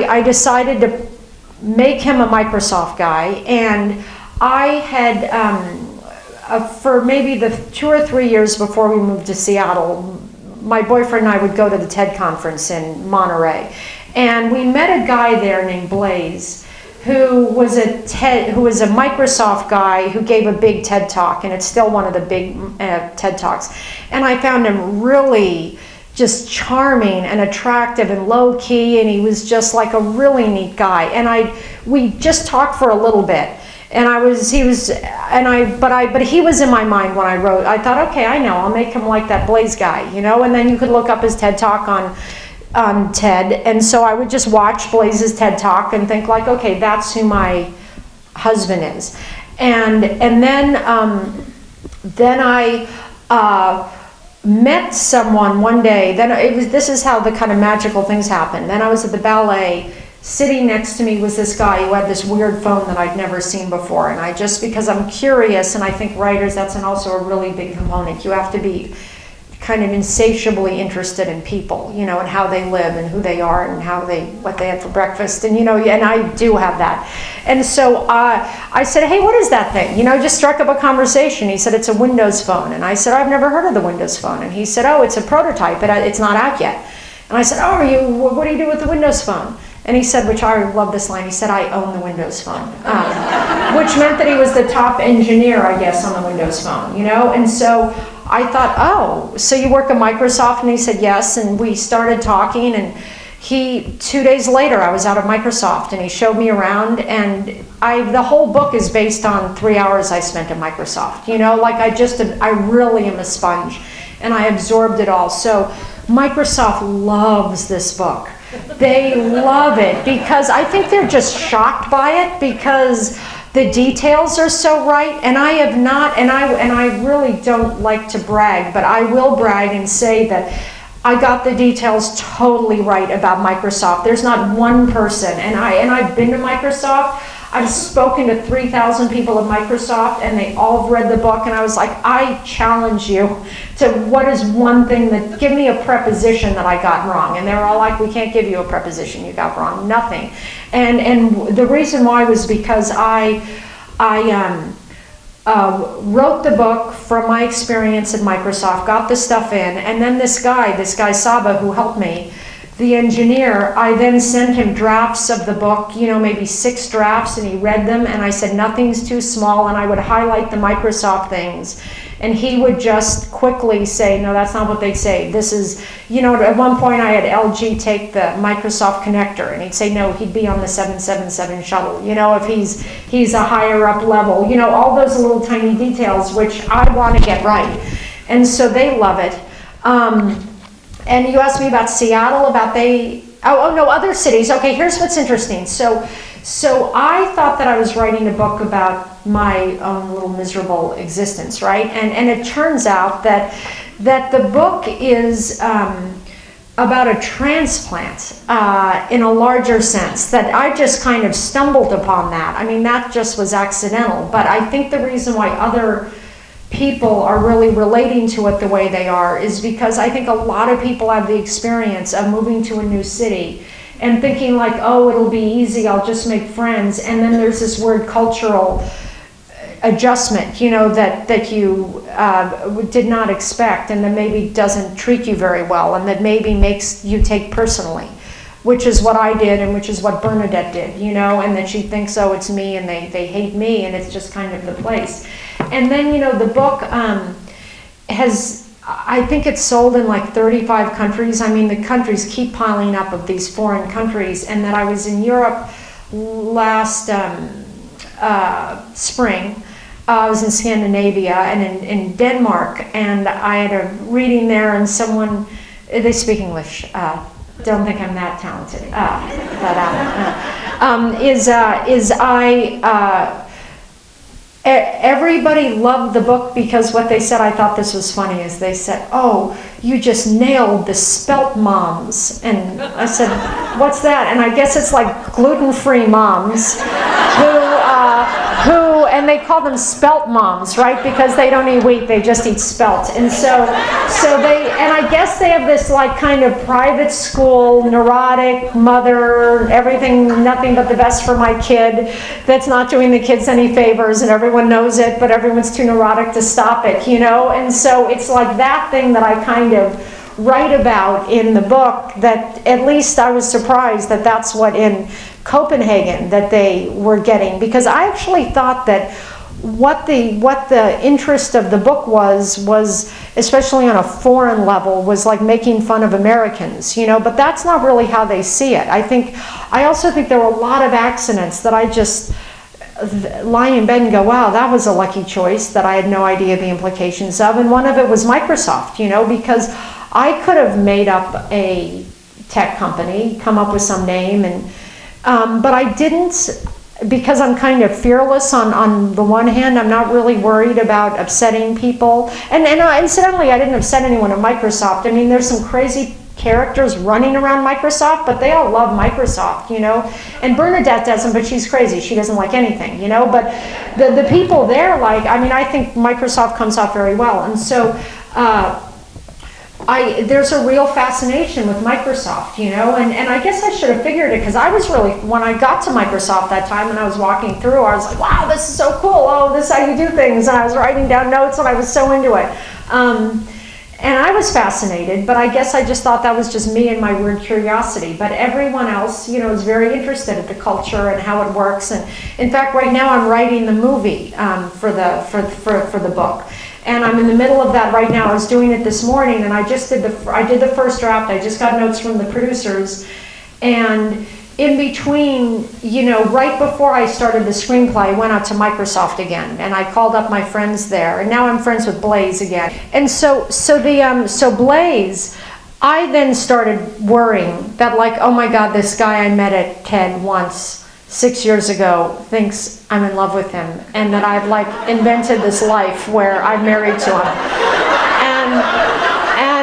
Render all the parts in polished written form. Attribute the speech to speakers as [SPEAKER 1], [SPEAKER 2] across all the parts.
[SPEAKER 1] I decided to make him a Microsoft guy, and I had, for maybe the 2 or 3 years before we moved to Seattle, my boyfriend and I would go to the TED conference in Monterey, and we met a guy there named Blaze, who was a Microsoft guy who gave a big TED talk, and it's still one of the big TED talks. And I found him really just charming and attractive and low key, and he was just like a really neat guy. And we just talked for a little bit, and he was in my mind when I wrote. I thought, okay, I know, I'll make him like that Blaze guy, you know. And then you could look up his TED talk on TED, and so I would just watch Blaze's TED talk and think like, okay, that's who my husband is. And then I met someone one day. This is how the kind of magical things happen. Then I was at the ballet. Sitting next to me was this guy who had this weird phone that I'd never seen before, and because I'm curious, and I think writers, that's also a really big component. You have to be kind of insatiably interested in people, you know, and how they live and who they are and what they had for breakfast, and you know, and I do have that. And so I said, hey, what is that thing? You know, just struck up a conversation. He said, it's a Windows phone. And I said, I've never heard of the Windows phone. And he said, oh, it's a prototype, but it's not out yet. And I said, oh, what do you do with the Windows phone? And he said, which I love this line, he said, I own the Windows phone. Which meant that he was the top engineer, I guess, on the Windows phone, you know? And so I thought, oh, so you work at Microsoft? And he said, yes. And we started talking, and 2 days later, I was out at Microsoft, and he showed me around, and the whole book is based on 3 hours I spent at Microsoft. You know, like I really am a sponge, and I absorbed it all. So Microsoft loves this book. They love it because I think they're just shocked by it because the details are so right. And I have not, and I really don't like to brag, but I will brag and say that I got the details totally right about Microsoft. There's not one person, and I've been to Microsoft. I've spoken to 3,000 people at Microsoft, and they all have read the book, and I was like, I challenge you to what is one thing that, give me a preposition that I got wrong. And they were all like, we can't give you a preposition you got wrong, nothing. And the reason why was because I wrote the book from my experience at Microsoft, got the stuff in, and then this guy Saba, who helped me, the engineer, I then sent him drafts of the book, you know, maybe 6 drafts, and he read them, and I said, nothing's too small, and I would highlight the Microsoft things, and he would just quickly say, no, that's not what they say. This is, you know, at one point I had LG take the Microsoft connector, and he'd say, no, he'd be on the 777 shuttle, you know, if he's a higher up level, you know, all those little tiny details, which I want to get right. And so they love it. And you asked me about Seattle, other cities. Okay, here's what's interesting. So I thought that I was writing a book about my own little miserable existence, right? And it turns out that the book is about a transplant in a larger sense, that I just kind of stumbled upon that. I mean, that just was accidental. But I think the reason why other people are really relating to it the way they are is because I think a lot of people have the experience of moving to a new city and thinking like, oh, it'll be easy, I'll just make friends, and then there's this weird cultural adjustment, you know, that you did not expect, and that maybe doesn't treat you very well, and that maybe makes you take personally, which is what I did, and which is what Bernadette did, you know, and then she thinks, oh, it's me, and they hate me, and it's just kind of the place. And then, you know, the book I think it's sold in like 35 countries. I mean, the countries keep piling up of these foreign countries. And that I was in Europe last spring. I was in Scandinavia and in Denmark, and I had a reading there, and they speak English. Don't think I'm that talented. Everybody loved the book because what they said, I thought this was funny, is they said, oh, you just nailed the spelt moms. And I said, what's that? And I guess it's like gluten-free moms who and they call them spelt moms, right? Because they don't eat wheat, they just eat spelt. And so I guess they have this like kind of private school, neurotic mother, everything, nothing but the best for my kid, that's not doing the kids any favors, and everyone knows it, but everyone's too neurotic to stop it, you know? And so it's like that thing that I kind of write about in the book, that at least I was surprised that that's what in Copenhagen that they were getting, because I actually thought that what the interest of the book was especially on a foreign level, was like making fun of Americans, you know, but that's not really how they see it. I also think there were a lot of accidents that I just lie in bed and go, wow, that was a lucky choice that I had no idea the implications of. And one of it was Microsoft, you know, because I could have made up a tech company, come up with some name, and but I didn't, because I'm kind of fearless on the one hand. I'm not really worried about upsetting people. And incidentally, I didn't upset anyone at Microsoft. I mean, there's some crazy characters running around Microsoft, but they all love Microsoft, you know. And Bernadette doesn't, but she's crazy. She doesn't like anything, you know. But the people there, like, I mean, I think Microsoft comes off very well. And so there's a real fascination with Microsoft, you know, and I guess I should have figured it, because I was really, when I got to Microsoft that time and I was walking through, I was like, wow, this is so cool. Oh, this is how you do things. And I was writing down notes and I was so into it. And I was fascinated, but I guess I just thought that was just me and my weird curiosity. But everyone else, you know, is very interested in the culture and how it works. And in fact, right now I'm writing the movie for the book. And I'm in the middle of that right now. I was doing it this morning, and I did the first draft. I just got notes from the producers, and in between, you know, right before I started the screenplay, I went out to Microsoft again, and I called up my friends there, and now I'm friends with Blaze again. And so Blaze, I then started worrying that, like, oh my God, this guy I met at TED once 6 years ago thinks I'm in love with him, and that I've like invented this life where I'm married to him,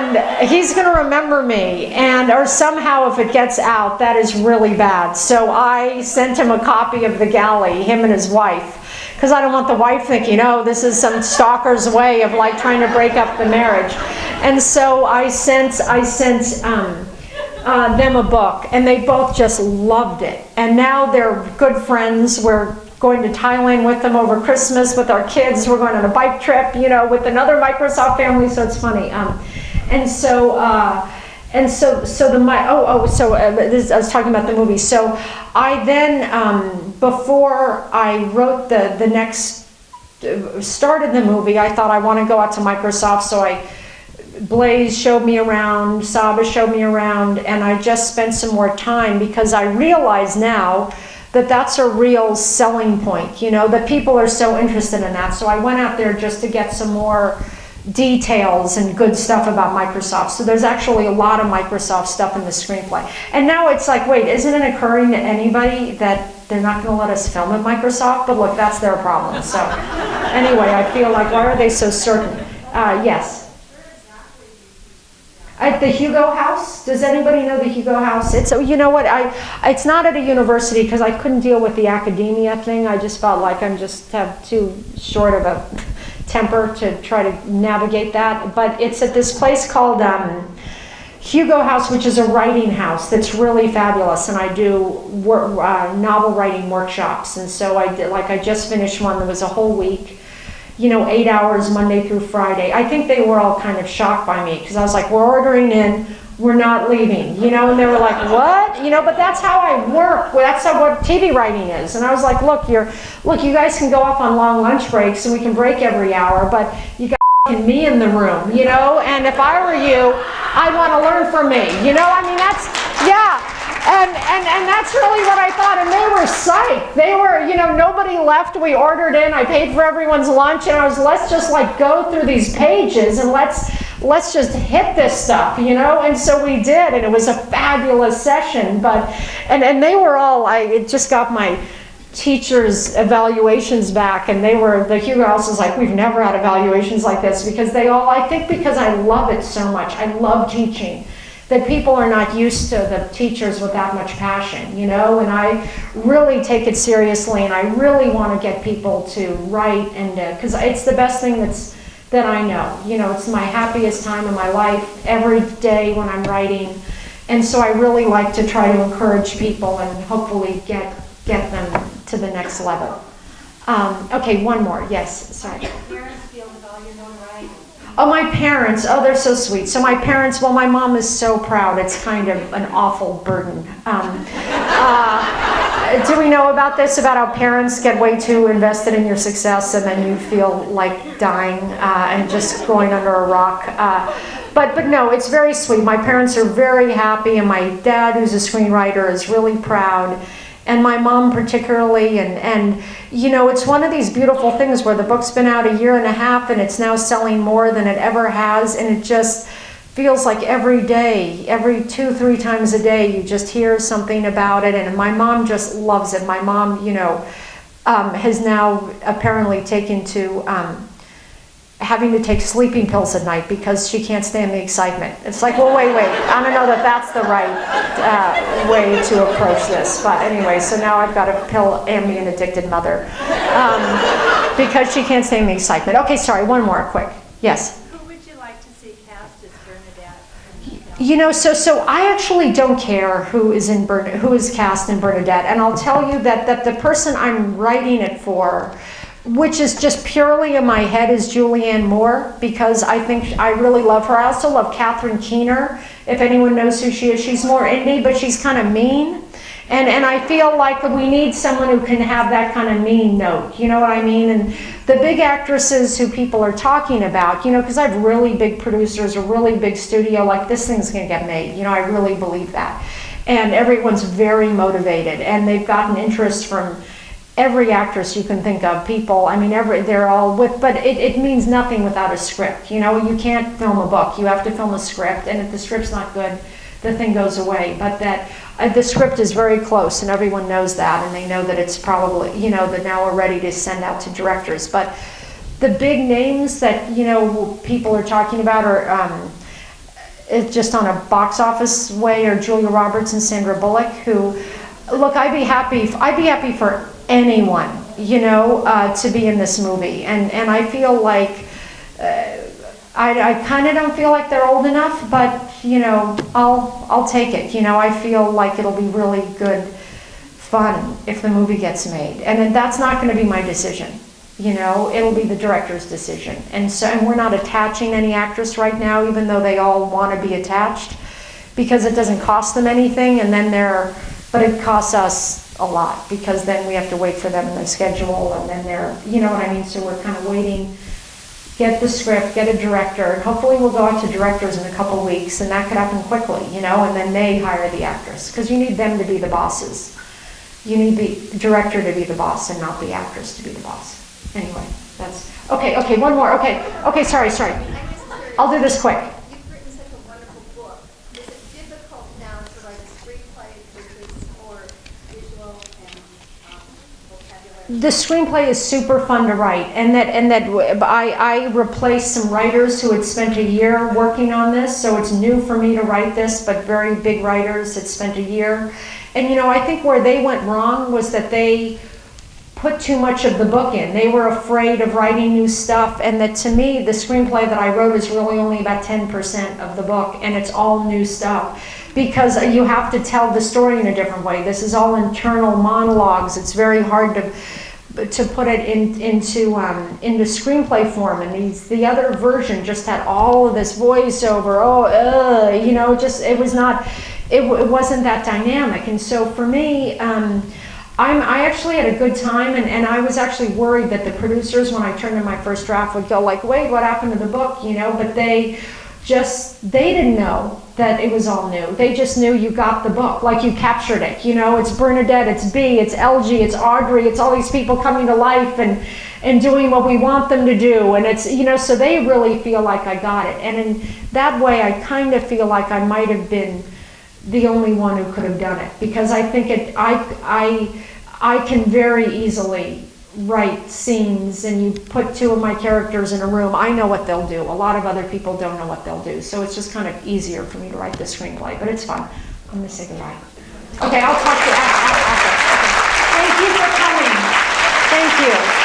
[SPEAKER 1] and he's going to remember me, or somehow if it gets out, that is really bad. So I sent him a copy of The Galley, him and his wife, because I don't want the wife thinking, oh, this is some stalker's way of like trying to break up the marriage. And so I sent them a book, and they both just loved it. And now they're good friends. We're going to Thailand with them over Christmas with our kids. We're going on a bike trip, you know, with another Microsoft family. So it's funny. I was talking about the movie. So I then, before I wrote the next, started the movie, I thought I want to go out to Microsoft. So Blaze showed me around, Saba showed me around, and I just spent some more time, because I realize now that that's a real selling point, you know, that people are so interested in that. So I went out there just to get some more details and good stuff about Microsoft. So there's actually a lot of Microsoft stuff in the screenplay. And now it's like, wait, isn't it occurring to anybody that they're not going to let us film at Microsoft? But look, that's their problem. So anyway, I feel like, why are they so certain? Yes. At the Hugo House. Does anybody know the Hugo House? It's, you know what, it's not at a university, because I couldn't deal with the academia thing. I just felt like I'm just have too short of a temper to try to navigate that. But it's at this place called Hugo House, which is a writing house that's really fabulous, and I do novel writing workshops. And so I just finished one that was a whole week. You know, 8 hours Monday through Friday. I think they were all kind of shocked by me, because I was like, we're ordering in, we're not leaving, you know, and they were like, what? You know, but that's how I work. That's what TV writing is. And I was like, look, you guys can go off on long lunch breaks, and we can break every hour, but you got me in the room, you know, and if I were you, I want to learn from me, you know, I mean, that's, yeah. And that's really what I thought, and they were psyched. They were, you know, nobody left. We ordered in, I paid for everyone's lunch, and I was, let's just like go through these pages and let's just hit this stuff, you know. And so we did, and it was a fabulous session. But and they were all, I just got my teachers' evaluations back, and the Hugo House was like, we've never had evaluations like this, because they all, I think because I love it so much, I love teaching, that people are not used to the teachers with that much passion, you know, and I really take it seriously, and I really want to get people to write, and because it's the best thing that I know. You know, it's my happiest time in my life every day when I'm writing, and so I really like to try to encourage people and hopefully get them to the next level. Okay, one more. Yes, sorry.
[SPEAKER 2] How do your parents feel with all your notoriety?
[SPEAKER 1] Oh, my parents, oh, they're so sweet. So my parents, well, my mom is so proud. It's kind of an awful burden. Do we know about this, about how parents get way too invested in your success and then you feel like dying and just going under a rock? But no, it's very sweet. My parents are very happy, and my dad, who's a screenwriter, is really proud. And my mom particularly, and you know, it's one of these beautiful things where the book's been out 1.5 years and it's now selling more than it ever has, and it just feels like every day, every 2-3 times a day, you just hear something about it, and my mom just loves it. My mom, you know, has now apparently taken to having to take sleeping pills at night because she can't stand the excitement. It's like, well, wait, I don't know that that's the right way to approach this. But anyway, so now I've got a pill Ambien addicted mother because she can't stand the excitement. Okay, sorry, one more, quick. Yes?
[SPEAKER 2] Who would you like to see cast as Bernadette?
[SPEAKER 1] You know, so I actually don't care who is cast in Bernadette, and I'll tell you that the person I'm writing it for, which is just purely in my head, is Julianne Moore, because I think I really love her. I also love Catherine Keener, if anyone knows who she is. She's more indie, but she's kind of mean. And I feel like we need someone who can have that kind of mean note, you know what I mean? And the big actresses who people are talking about, you know, because I have really big producers, a really big studio, like this thing's gonna get made, you know, I really believe that. And everyone's very motivated, and they've gotten interest from every actress you can think of, people, I mean, they're all with, but it means nothing without a script. You know, you can't film a book, you have to film a script, and if the script's not good, the thing goes away. But that the script is very close, and everyone knows that, and they know that it's probably, you know, that now we're ready to send out to directors. But the big names that, you know, people are talking about are it's just on a box office way, are Julia Roberts and Sandra Bullock, who, look, I'd be happy for anyone, you know, to be in this movie, and I feel like I kind of don't feel like they're old enough, but you know, I'll take it. You know, I feel like it'll be really good fun if the movie gets made, and then that's not going to be my decision. You know, it'll be the director's decision, and we're not attaching any actress right now, even though they all want to be attached, because it doesn't cost them anything, and then but it costs us a lot, because then we have to wait for them in their schedule, and then you know what I mean? So we're kind of waiting, get the script, get a director, and hopefully we'll go out to directors in a couple weeks, and that could happen quickly, you know, and then they hire the actress, because you need them to be the bosses. You need the director to be the boss and not the actress to be the boss. Anyway, that's, okay, one more, okay, sorry. I'll do this quick.
[SPEAKER 3] You've written such a wonderful book. Is it difficult now to write a screenplay which is more visual and vocabulary?
[SPEAKER 1] The screenplay is super fun to write, and that I replaced some writers who had spent a year working on this, so it's new for me to write this, but very big writers had spent a year. And you know, I think where they went wrong was that they put too much of the book in. They were afraid of writing new stuff, and that to me, the screenplay that I wrote is really only about 10% of the book, and it's all new stuff, because you have to tell the story in a different way. This is all internal monologues. It's very hard to put it into screenplay form, and the other version just had all of this voiceover, you know, just it wasn't that dynamic. And so for me, I actually had a good time, and I was actually worried that the producers, when I turned in my first draft, would go like, wait, what happened to the book, you know, but they didn't know that it was all new. They just knew you got the book, like you captured it, you know, it's Bernadette, it's Bea, it's LG, it's Audrey, it's all these people coming to life and doing what we want them to do, and it's, you know, so they really feel like I got it, and in that way I kind of feel like I might have been the only one who could have done it, because I think I can very easily write scenes and you put two of my characters in a room, I know what they'll do. A lot of other people don't know what they'll do. So it's just kind of easier for me to write the screenplay, but it's fun. I'm gonna say goodbye. Okay, I'll talk to you after. Okay. Thank you for coming. Thank you.